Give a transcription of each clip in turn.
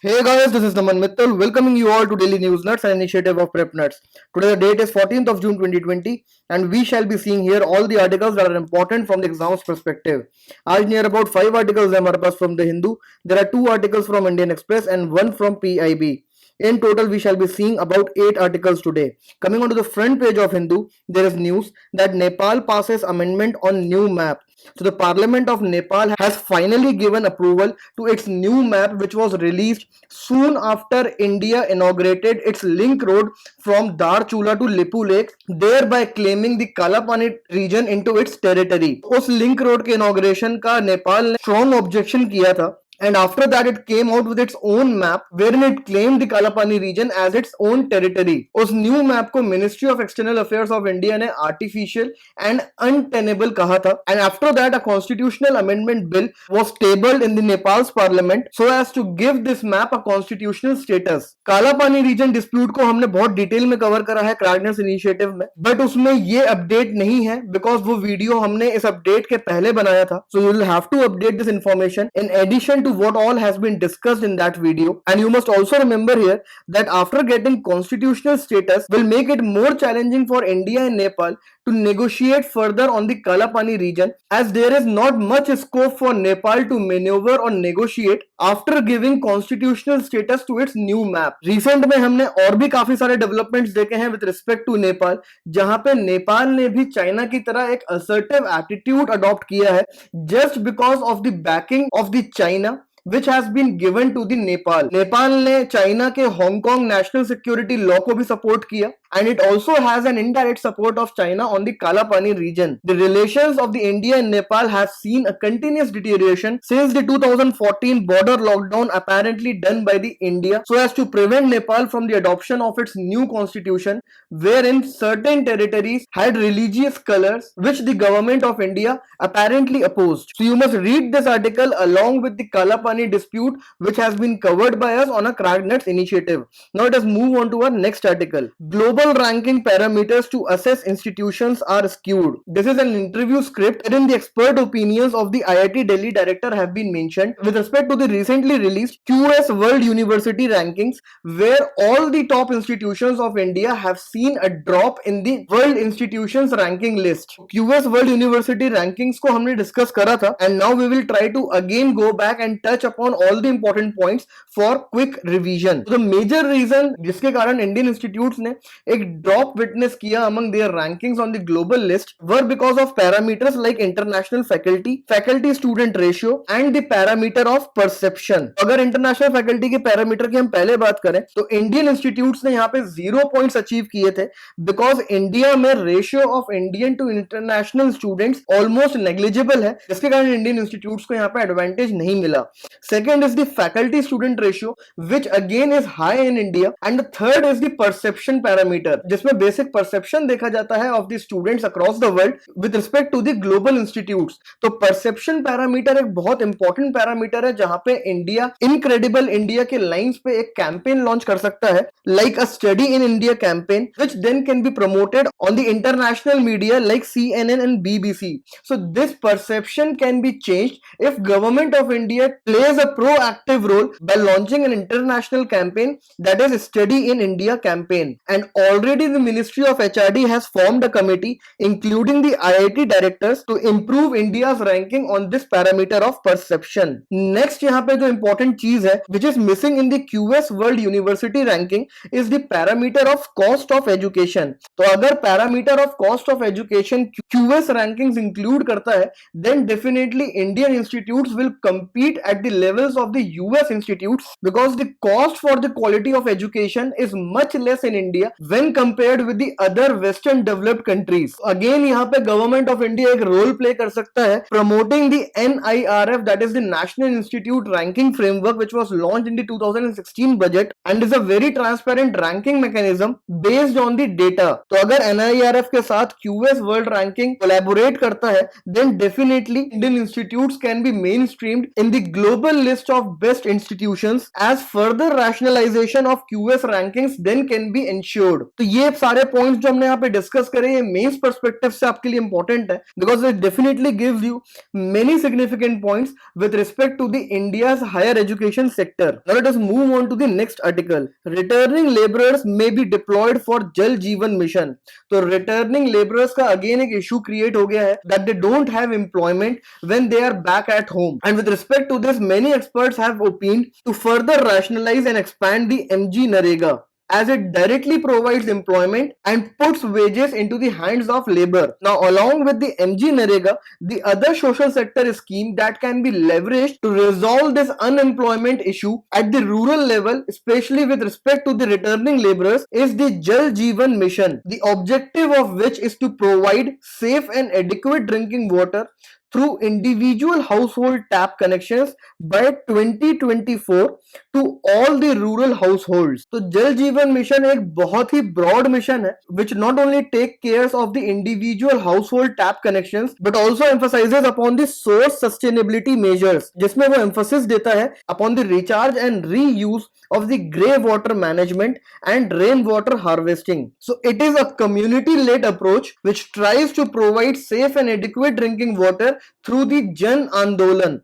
Hey guys, this is Naman Mittal welcoming you all to Daily News Nuts, an initiative of PrepNuts. Today the date is 14th of June 2020 and we shall be seeing here all the articles that are important from the exams perspective. आज near about 5 articles है हमारे पास from the Hindu. There are 2 articles from Indian Express and 1 from PIB. In total, we shall be seeing about 8 articles today. Coming onto the front page of Hindu, there is news that Nepal passes amendment on new map. So the Parliament of Nepal has finally given approval to its new map, which was released soon after India inaugurated its link road from Darchula to Lipu Lake, thereby claiming the Kalapani region into its territory. उस link road के inauguration का नेपाल ने strong objection किया था. And after that it came out with its own map wherein it claimed the Kalapani region as its own territory. उस new map को Ministry of External Affairs of India ने artificial and untenable कहा था. And after that a constitutional amendment bill was tabled in the Nepal's parliament so as to give this map a constitutional status. Kalapani region dispute को हमने बहुत detail में cover करा है क्रैकनेस initiative में, but उसमें ये अपडेट नहीं है बिकॉज वो वीडियो हमने इस अपडेट के पहले बनाया था. So you will have to update this information in addition to what all has been discussed in that video. And you must also remember here that after getting constitutional status will make it more challenging for India and Nepal to negotiate further on the Kalapani region, as there is not much scope for Nepal to maneuver or negotiate after giving constitutional status to its new map. Recent में हमने और भी काफी सारे developments देखे हैं with respect to Nepal, जहां पे नेपाल ने भी चाइना की तरह एक assertive attitude adopt किया है just because of the backing of the China which has been given to the Nepal. Nepal ने चाइना के हांगकांग नेशनल सिक्योरिटी लॉ को भी सपोर्ट किया and it also has an indirect support of China on the Kalapani region. The relations of the India and Nepal have seen a continuous deterioration since the 2014 border lockdown apparently done by the India so as to prevent Nepal from the adoption of its new constitution wherein certain territories had religious colors which the government of India apparently opposed. So you must read this article along with the Kalapani dispute which has been covered by us on a Cracknuts initiative. Now let us move on to our next article. Global ranking parameters to assess institutions are skewed. This is an interview script wherein the expert opinions of the IIT Delhi director have been mentioned with respect to the recently released QS World University rankings, where all the top institutions of India have seen a drop in the World Institutions ranking list. QS World University rankings को हमने discuss करा था and now we will try to again go back and touch upon all the important points for quick revision. So the major reason जिसके कारण Indian institutes ने एक drop witness किया among their rankings on the global list were because of parameters like international faculty student ratio and the parameter of perception. अगर international faculty के parameter की हम पहले बात करें तो Indian institutes ने यहाँ पे 0 points achieve किए थे because India में ratio of Indian to international students almost negligible है, जिसके कारण Indian institutes को यहाँ पे advantage नहीं मिला. Second is the faculty student ratio which again is high in India, and the third is the perception parameter जिसमें बेसिक परसेप्शन देखा जाता है of the students across the world with respect to the global institutes. तो perception parameter एक बहुत important parameter है जहां पे इंडिया इनक्रेडिबल इंडिया के लाइंस पे एक कैंपेन लॉन्च कर सकता है like a study in India campaign which then can be promoted on the international media like CNN and BBC. So this perception can be changed if government of India plays a proactive role by launching an international campaign that is Study in India campaign. And already the Ministry of HRD has formed a committee including the IIT directors to improve India's ranking on this parameter of perception. Next यहाँ पे जो important चीज है which is missing in the QS World University ranking is the parameter of cost of education. तो अगर parameter of cost of education QS rankings include करता है then definitely Indian institutes will compete at the levels of the US institutes because the cost for the quality of education is much less in India when compared with the other western developed countries. Again यहाँ पे government of India एक role play कर सकता है promoting the NIRF, that is the National Institute Ranking Framework, which was launched in the 2016 budget and is a very transparent ranking mechanism based on the data. तो अगर NIRF के साथ QS World Ranking collaborate करता है then definitely Indian institutes can be mainstreamed in the global list of best institutions as further rationalization of QS rankings then can be ensured. तो ये सारे points जो हमने यहाँ पे डिस्कस करे ये मेंस पर्सपेक्टिव से आपके लिए इंपॉर्टेंट है because it definitely gives you many significant points with respect to the India's higher education sector. Now let us move on to the next article. Returning laborers may be deployed for Jal Jeevan Mission. तो returning laborers का again एक issue create हो गया है that they don't have employment when they are back at home. And with respect to this, many experts have opined to further rationalize and expand the MG Narega, as it directly provides employment and puts wages into the hands of labor. Now, along with the MG Narega, the other social sector scheme that can be leveraged to resolve this unemployment issue at the rural level, especially with respect to the returning laborers, is the Jal Jeevan Mission, the objective of which is to provide safe and adequate drinking water through individual household tap connections by 2024 to all the rural households. तो जल जीवन mission एक बहुत ही broad mission है which not only take care of the individual household tap connections but also emphasizes upon the source sustainability measures, जिसमें वो emphasis देता है upon the recharge and reuse of the grey water management and rainwater harvesting. So it is a community-led approach which tries to provide safe and adequate drinking water through the जन आंदोलन.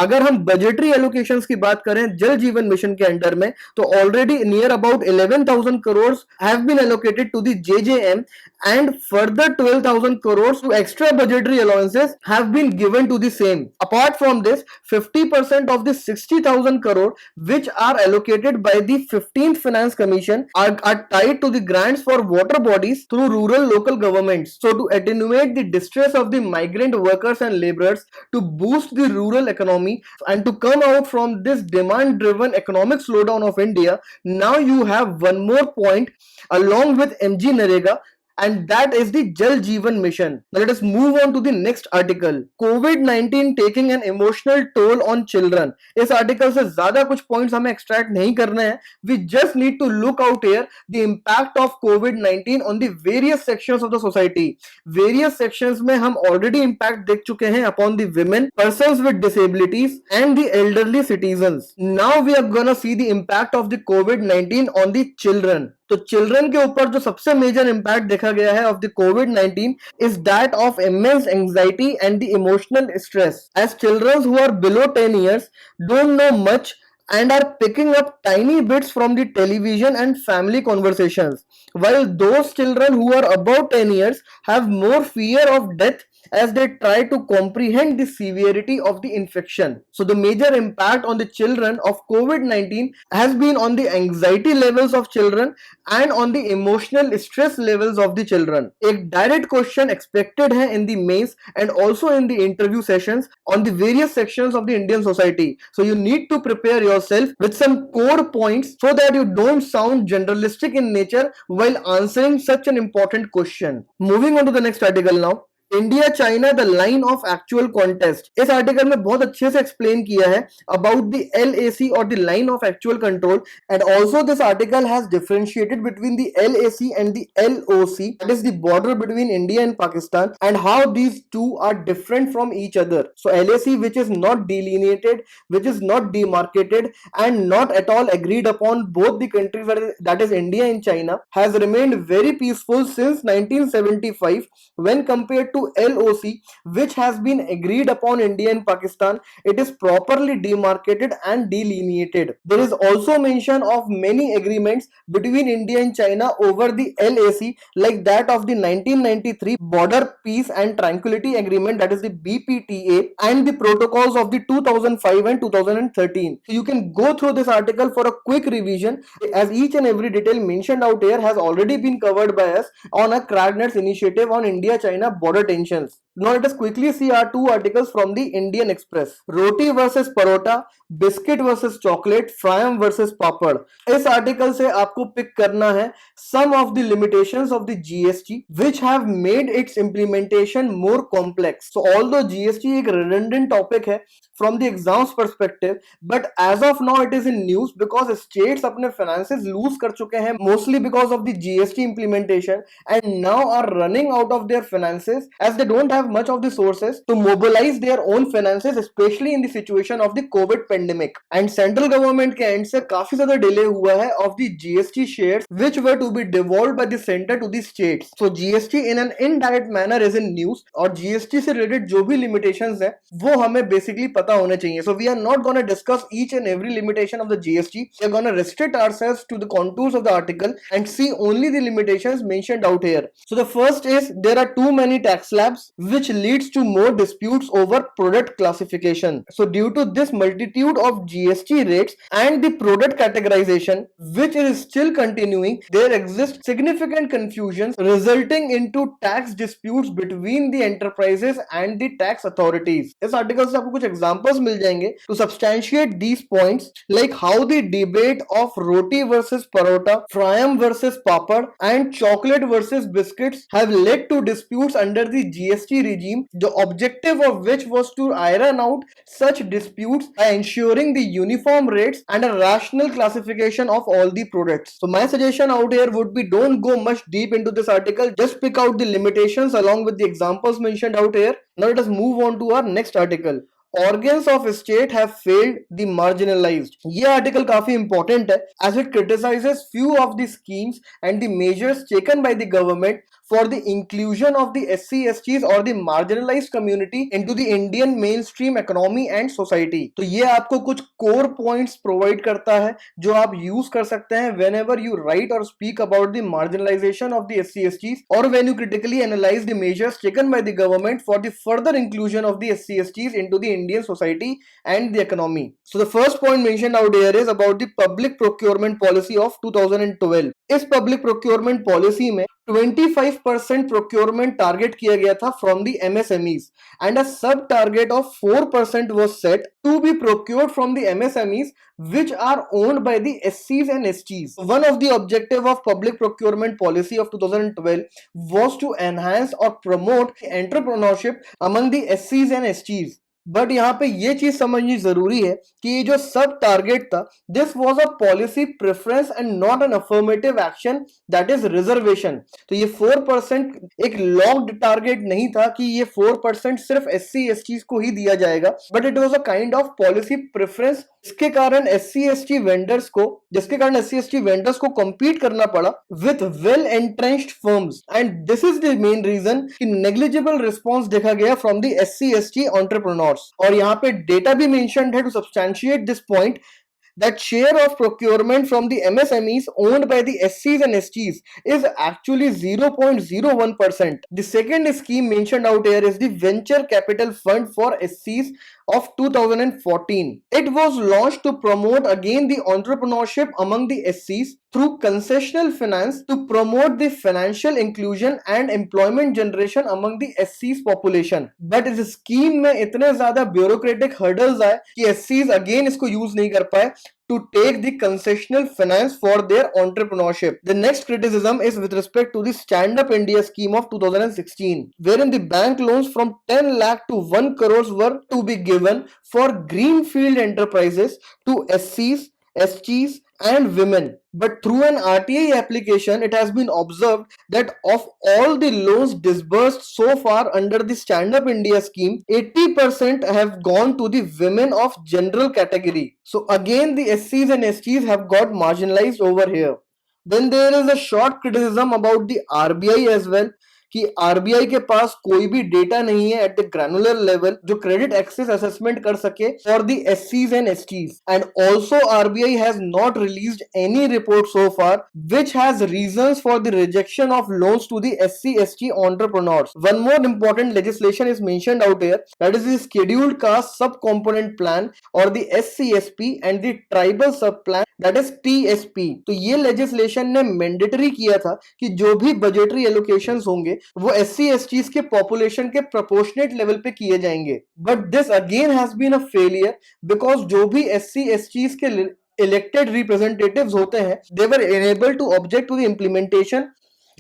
अगर हम budgetary allocations की बात करें जल जीवन mission के अंडर में तो already near about 11,000 crore have been allocated to the JJM and further 12,000 crores to extra budgetary allowances have been given to the same. Apart from this, 50% of the 60,000 crore which are allocated by the 15th Finance Commission are tied to the grants for water bodies through rural local governments. So to attenuate the distress of the migrant workers and laborers, to boost the rural economy and to come out from this demand driven economic slowdown of India, now you have one more point along with MG Narega, and that is the Jal Jeevan Mission. Now let us move on to the next article. COVID-19 taking an emotional toll on children. इस article से ज़्यादा कुछ points हमें extract नहीं करने हैं. We just need to look out here the impact of COVID-19 on the various sections of the society. Various sections में हम already impact देख चुके हैं upon the women, persons with disabilities and the elderly citizens. Now we are gonna see the impact of the COVID-19 on the children. तो children के ऊपर जो सबसे मेजर इंपैक्ट देखा गया है ऑफ द कोविड-19 is that of immense anxiety and the emotional stress as children who are below 10 years don't know much and are picking up tiny bits from the television and family conversations, while those children who are above 10 years have more fear of death as they try to comprehend the severity of the infection. So the major impact on the children of COVID-19 has been on the anxiety levels of children and on the emotional stress levels of the children. एक direct question expected है in the mains and also in the interview sessions on the various sections of the Indian society. So you need to prepare yourself with some core points so that you don't sound generalistic in nature while answering such an important question. Moving on to the next article now. India China the line of actual contest. इस article में बहुत अच्छे से explain किया है about the LAC और the line of actual control and also this article has differentiated between the LAC and the LOC, that is the border between India and Pakistan, and how these two are different from each other. So LAC which is not delineated, which is not demarcated and not at all agreed upon both the countries, that is India and China, has remained very peaceful since 1975 when compared to LOC which has been agreed upon India and Pakistan. It is properly demarcated and delineated. There is also mention of many agreements between India and China over the LAC, like that of the 1993 Border Peace and Tranquility Agreement, that is the BPTA, and the protocols of the 2005 and 2013. So you can go through this article for a quick revision, as each and every detail mentioned out here has already been covered by us on a Cracknuts initiative on India-China border tensions. Now let us quickly see our two articles from the Indian Express. Roti versus parotta, biscuit versus chocolate, fryam versus papad. इस article से आपको pick करना है some of the limitations of the GST which have made its implementation more complex. So although GST एक redundant topic है from the exams perspective, but as of now it is in news because states अपने finances lose कर चुके हैं mostly because of the GST implementation and now are running out of their finances as they don't have have much of the sources to mobilize their own finances, especially in the situation of the COVID pandemic. And central government के end से काफी ज़्यादा delay हुआ है of the GST shares which were to be devolved by the center to the states. So GST in an indirect manner is in news, और GST से related जो भी limitations है वो हमें basically पता होने चाहिए. So we are not gonna discuss each and every limitation of the GST. We are gonna restrict ourselves to the contours of the article and see only the limitations mentioned out here. So the first is there are too many tax slabs which leads to more disputes over product classification. So due to this multitude of GST rates and the product categorization which is still continuing, there exists significant confusions resulting into tax disputes between the enterprises and the tax authorities. इस article से आपको कुछ examples मिल जाएंगे to substantiate these points, like how the debate of roti versus parotta, fryam versus papad and chocolate versus biscuits have led to disputes under the GST regime, the objective of which was to iron out such disputes by ensuring the uniform rates and a rational classification of all the products. So my suggestion out here would be, don't go much deep into this article, just pick out the limitations along with the examples mentioned out here. Now let us move on to our next article. Organs of state have failed the marginalized. ये article काफी important है as it criticizes few of the schemes and the measures taken by the government for the inclusion of the SC/STs or the marginalized community into the Indian mainstream economy and society. तो ये आपको कुछ core points provide करता है जो आप use कर सकते हैं whenever you write or speak about the marginalization of the SC/STs or when you critically analyze the measures taken by the government for the further inclusion of the SC/STs into the Indian society and the economy. So the first point mentioned out here is about the public procurement policy of 2012. इस public procurement policy में 25% procurement target किया गया था from the MSMEs and a sub target of 4% was set to be procured from the MSMEs which are owned by the SCs and STs. One of the objective of public procurement policy of 2012 was to enhance or promote entrepreneurship among the SCs and STs. But यहाँ पे ये चीज समझनी जरूरी है कि ये जो सब टारगेट था, this was a policy preference and not an affirmative action, that is reservation. तो ये 4% एक लॉक्ड टारगेट नहीं था कि ये 4% सिर्फ SC STs को ही दिया जाएगा, but it was a kind of policy preference जिसके कारण SC ST वेंडर्स को compete करना पड़ा with well entrenched firms, and this is the main reason कि negligible response देखा गया from the SC ST entrepreneurs. और यहाँ पे डेटा भी mentioned है to substantiate this point that share of procurement from the MSMEs owned by the SCs and STs is actually 0.01%. The second scheme mentioned out here is the Venture Capital Fund for SCs of 2014. It was launched to promote again the entrepreneurship among the SCs through concessional finance to promote the financial inclusion and employment generation among the SCs population. But इस scheme में इतने ज़्यादा bureaucratic hurdles आए कि SCs again इसको use नहीं कर पाए to take the concessional finance for their entrepreneurship. The next criticism is with respect to the Stand Up India scheme of 2016, wherein the bank loans from 10 lakh to 1 crores were to be given for greenfield enterprises to SCs, STs and women. But through an RTI application, it has been observed that of all the loans disbursed so far under the Stand Up India scheme, 80% have gone to the women of general category. So again, the SCs and STs have got marginalized over here. Then there is a short criticism about the RBI as well, कि RBI के पास कोई भी data नहीं है at the granular level जो credit access assessment कर सके फॉर द एससीज and STs, and also RBI has not released any report so far which has reasons for the rejection of loans to the SC ST entrepreneurs. One more important legislation is mentioned out here, that is the scheduled caste sub component plan और the SCSP and the tribal सब plan, that is TSP. तो ये legislation ने mandatory किया था कि जो भी बजटरी एलोकेशंस होंगे वो SC STs के पॉपुलेशन के प्रोपोर्शनेट लेवल पे किए जाएंगे. But this again has been a failure because जो भी SC STs के इलेक्टेड रिप्रेजेंटेटिव्स होते हैं, they were unable to object to the implementation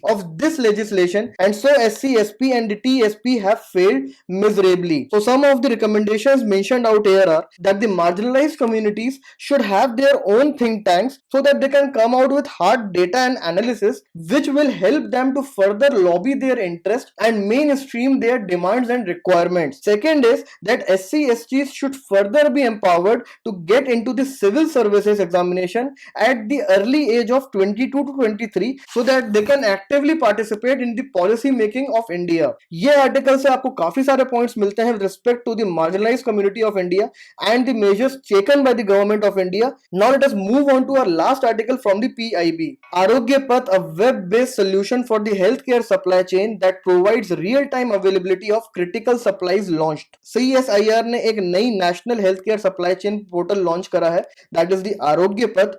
of this legislation, and so SC, SP and the TSP have failed miserably. So some of the recommendations mentioned out here are that the marginalized communities should have their own think tanks so that they can come out with hard data and analysis which will help them to further lobby their interest and mainstream their demands and requirements. Second is that SC/STs should further be empowered to get into the civil services examination at the early age of 22 to 23 so that they can actively participate in the policy making of India. ये article से आपको काफी सारे points मिलते हैं with respect to the marginalized community of India and the measures taken by the government of India. Now let us move on to our last article from the PIB. Aarogyapath, a web-based solution for the healthcare supply chain that provides real-time availability of critical supplies launched. CSIR ने एक नई national healthcare supply chain portal launch करा है, that is the Aarogyapath,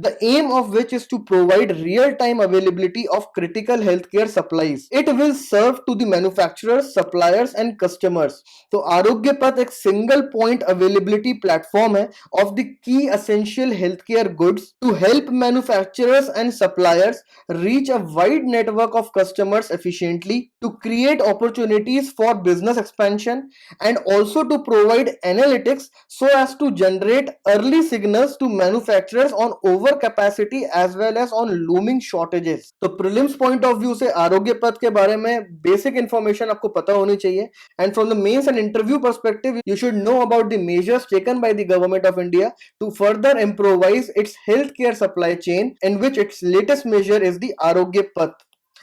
the aim of which is to provide real-time availability of critical healthcare supplies. It will serve to the manufacturers, suppliers and customers. तो आरोग्यपथ एक single point availability platform है of the key essential healthcare goods to help manufacturers and suppliers reach a wide network of customers efficiently, to create opportunities for business expansion, and also to provide analytics so as to generate early signals to manufacturers on over capacity as well as on looming shortages. तो prelims point of view से आरोग्य पथ के बारे में basic information आपको पता होनी चाहिए, and from the mains and interview perspective you should know about the measures taken by the government of India to further improvise its healthcare supply chain, in which its latest measure is the Aarogya Path,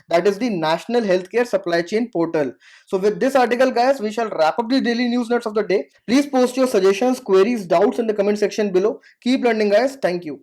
that is the National Healthcare Supply Chain Portal. So with this article guys, we shall wrap up the daily news notes of the day. Please post your suggestions, queries, doubts in the comment section below. Keep learning guys. Thank you.